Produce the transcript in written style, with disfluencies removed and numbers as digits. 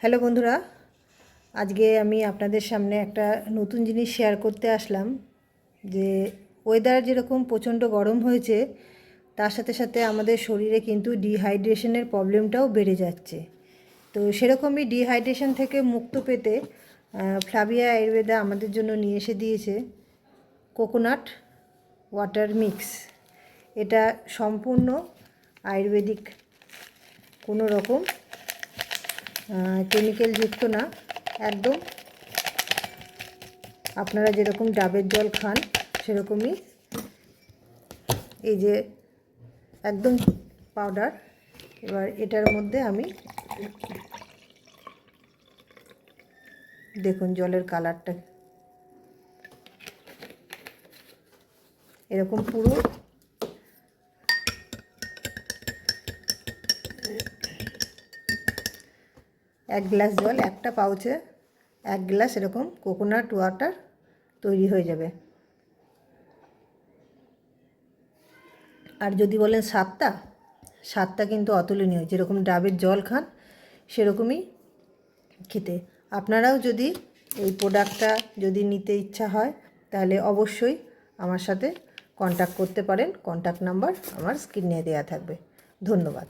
Hello বন্ধুরা, আজকে আমি আপনাদের সামনে একটা নতুন জিনিস শেয়ার করতে আসলাম। যে ওয়েদার যেরকম প্রচণ্ড গরম হয়েছে, তার সাথে সাথে আমাদের শরীরে কিন্তু ডিহাইড্রেশনের প্রবলেমটাও বেড়ে যাচ্ছে। তো সেরকমই ডিহাইড্রেশন থেকে মুক্ত পেতে ফ্লাভিয়া আয়ুর্বেদা আমাদের জন্য নিয়ে এসে দিয়েছে কোকোনাট ওয়াটার মিক্স। এটা সম্পূর্ণ আয়ুর্বেদিক, কোনো রকম কেমিক্যাল যুক্ত না। একদম আপনারা যেরকম ডাবের জল খান সেরকমই, এই যে একদম পাউডার। এবার এটার মধ্যে আমি দেখুন জলের কালারটা এরকম পুরো এক গ্লাস জল, একটা পাউচে এক গ্লাস এরকম কোকোনাট ওয়াটার তৈরি হয়ে যাবে। আর যদি বলেন স্বাদটা কিন্তু অতুলনীয়। যেরকম ডাবের জল খান সেরকমই খেতে। আপনারাও যদি এই প্রোডাক্টটা যদি নিতে ইচ্ছা হয় তাহলে অবশ্যই আমার সাথে কন্ট্যাক্ট করতে পারেন। কন্ট্যাক্ট নাম্বার আমার স্ক্রিনে দেওয়া থাকবে। ধন্যবাদ।